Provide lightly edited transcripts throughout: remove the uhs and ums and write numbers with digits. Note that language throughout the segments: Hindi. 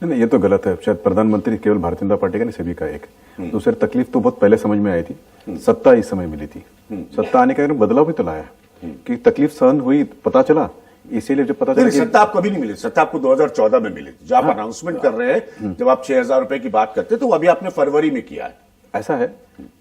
नहीं, ये तो गलत है। शायद प्रधानमंत्री केवल भारतीय जनता पार्टी का नहीं, सभी का एक दूसरे तकलीफ तो बहुत पहले समझ में आई थी। सत्ता इस समय मिली थी, सत्ता आने के बाद बदलाव भी तो लाया कि तकलीफ सहन हुई, पता चला। इसीलिए जब पता चला कि सत्ता आपको कभी नहीं मिली, सत्ता आपको 2014 में मिली थी। जो आप अनाउंसमेंट कर रहे हैं, जब आप 6,000 रुपए की बात करते तो वो अभी आपने फरवरी में किया है। ऐसा है,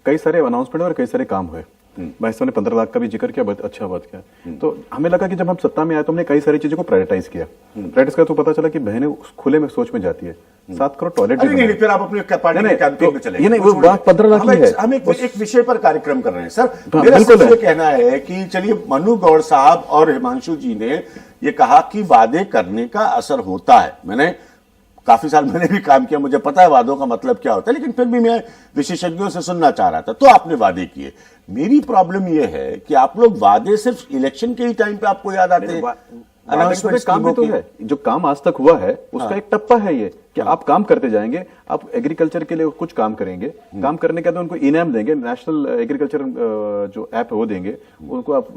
कई सारे अनाउंसमेंट और कई सारे काम हुए। भाई ने 15 लाख का भी जिक्र किया, अच्छा बात किया। तो हमें लगा कि जब हम सत्ता में आए तो हमने कई सारी चीजों को प्रायोरिटाइज किया। प्रायोरिटाइज किया तो पता चला कि बहनें खुले में सोच में जाती है। 7 करोड़ टॉयलेट नहीं, फिर आप अपने पार्टी के कैंपेन में चले। ये नहीं, वो बात 15 लाख की है। हम एक विषय पर कार्यक्रम कर रहे हैं सर। मेरा सिर्फ ये कहना है कि चलिए, मनु गौड़ साहब और हिमांशु जी ने ये कहा कि वादे करने का असर होता है। मैंने काफी साल मैंने भी काम किया, मुझे पता है वादों का मतलब क्या होता है, लेकिन फिर भी मैं विशेषज्ञों से सुनना चाह रहा था। तो आपने वादे किए। मेरी प्रॉब्लम यह है कि आप लोग वादे सिर्फ इलेक्शन के ही टाइम पे आपको याद आते हैं। अनाउंसमेंट काम भी तो है, जो काम आज तक हुआ है उसका एक टप्पा है ये कि आप काम करते जाएंगे। आप एग्रीकल्चर के लिए कुछ काम करेंगे, काम करने के बाद उनको इनाम देंगे, नेशनल एग्रीकल्चर जो ऐप है वो देंगे, उनको आप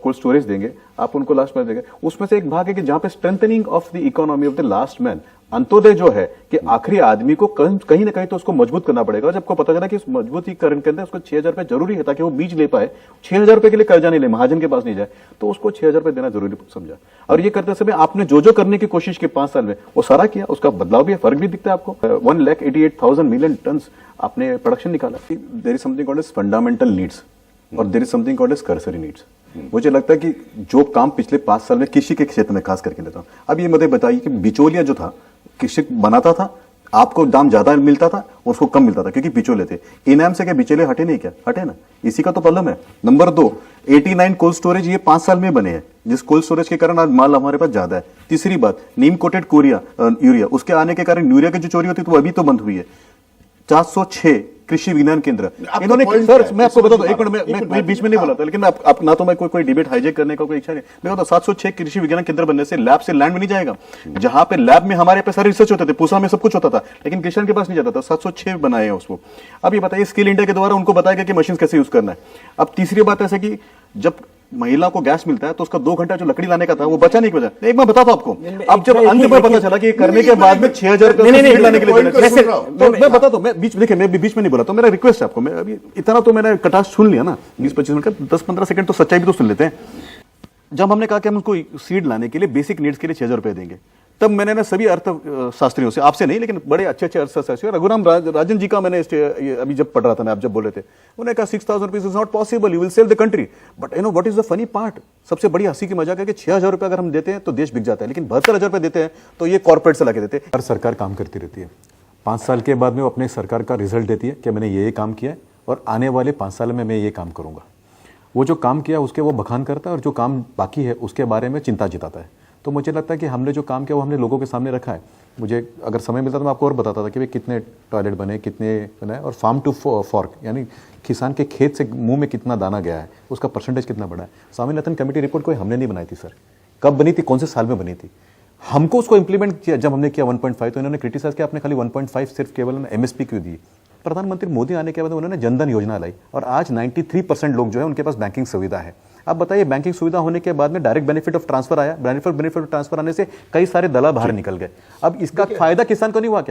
कोल्ड स्टोरेज देंगे, आप उनको लास्ट में देंगे। उसमें से एक भाग है कि जहां पे strengthening of the economy of the last man, Antyodaya जो है कि आखिरी आदमी को कहीं ना कहीं तो उसको मजबूत करना पड़ेगा। जब को पता चला कि इस मजबूतीकरण के अंदर उसको 6,000 रुपए जरूरी है ताकि वो बीज ले पाए, 6,000 रुपए के लिए कर्जा नहीं ले, महाजन के पास नहीं जाए, तो उसको 6,000 रुपए देना जरूरी समझा। और ये करते समय आपने जो करने की कोशिश की 5 साल में, वो सारा किया, उसका बदलाव भी है, फर्क भी दिखता है आपको। 1,88,000 मिलियन टन आपने प्रोडक्शन निकाला। There is something called as fundamental needs और there is something called as cursory needs. मुझे लगता है कि जो काम पिछले 5 साल में कृषि के क्षेत्र में खास करके लेता हूं, अब ये मुझे बताइए कि बिचौलिया जो था, कृषि बनाता था, आपको दाम ज्यादा मिलता था, उसको कम मिलता था क्योंकि बिचौले थे। इनाम से क्या बिचौले हटे नहीं? क्या हटे ना, इसी का तो प्रॉब्लम है। नंबर 2, 89 कोल्ड स्टोरेज ये 5 साल में बने हैं, जिस कोल्ड स्टोरेज के कारण आज माल हमारे पास ज्यादा है। तीसरी बात, नीम कोटेड यूरिया, उसके आने के कारण यूरिया की जो चोरी होती है तो अभी तो बंद हुई है। 406 कृषि विज्ञान केंद्र इन्होंने, सर मैं आपको बता दूं, एक मिनट, मैं बीच में नहीं बोला था, लेकिन आप ना तो मैं कोई डिबेट हाईजेक करने का कोई इच्छा नहीं। मैं बताऊं, 706 कृषि विज्ञान केंद्र बनने से लैब से लैंड में नहीं जाएगा। जहां पे लैब में हमारे पे सारे रिसर्च होते थे, पूसा में सब कुछ होता था, लेकिन किसान के पास नहीं जाता था। 706 बनाए हैं उसको। अब ये बताइए, स्किल इंडिया के द्वारा उनको बताया गया कि मशीन कैसे यूज करना है। अब तीसरी बात ऐसा कि जब महिला को गैस मिलता है तो उसका 2 घंटा जो लकड़ी लाने का था वो बचा नहीं बचा। एक मैं बताता हूं आपको, अब जब अंत में पता चला कि करने के बाद में 6,000 रुपए लाने के लिए मैं बताता हूं, मैं बीच में नहीं बोला, तो मेरा रिक्वेस्ट है आपको, मैं अभी इतना तो मैंने कटाश सुन लिया ना, 20-25 मिनट का, 10-15 सेकंड तो सच्चाई भी तो सुन लेते हैं। जब हमने कहा कि हम उसको सीड लाने के लिए बेसिक नीड्स के लिए 6,000 रुपए देंगे, तब मैंने ना सभी अर्थशास्त्रियों से, आपसे नहीं लेकिन बड़े अच्छे अर्थशास्त्री, रघुराम राजन जी का मैंने अभी जब पढ़ रहा था, मैं आप जब बोले थे, उन्होंने कहा 6,000 rupees is not possible, you will sell the country. But you know what is the funny part, सबसे बड़ी हंसी की मजाक है कि 6,000 रुपए अगर हम देते हैं तो देश बिक जाता है, लेकिन 72,000 रुपए देते हैं तो ये कॉर्पोरेट से लाके देते हैं। हर सरकार काम करती रहती है, 5 साल के बाद में वो अपने सरकार का रिजल्ट देती है कि मैंने ये काम किया है और आने वाले 5 साल में मैं ये काम करूंगा। वो जो काम किया उसके वो बखान करता है और जो काम बाकी है उसके बारे में चिंता जताता है। तो मुझे लगता है कि हमने जो काम किया वो हमने लोगों के सामने रखा है। मुझे अगर समय मिलता तो मैं आपको और बताता था कि भाई कितने टॉयलेट बने, कितने बनाए, और फार्म टू फॉर्क यानी किसान के खेत से मुंह में कितना दाना गया है, उसका परसेंटेज कितना बढ़ा है। स्वामीनाथन कमेटी रिपोर्ट कोई हमने नहीं बनाई थी सर, कब बनी थी, कौन से साल में बनी थी, हमको उसको इंप्लीमेंट किया जब हमने किया 1.5, तो इन्होंने क्रिटिसाइज किया आपने खाली 1.5 सिर्फ केवल एमएसपी क्यों दी। प्रधानमंत्री मोदी आने के बाद उन्होंने जनधन योजना लाई और आज 93% लोग जो है उनके पास बैंकिंग सुविधा है। अब बताइए, बैंकिंग सुविधा होने के बाद में डायरेक्ट बेनिफिट ऑफ ट्रांसफर आया, बेनिफिट ऑफ ट्रांसफर आने से कई सारे दलाल बाहर निकल गए। अब इसका फायदा किसान को नहीं हुआ क्या?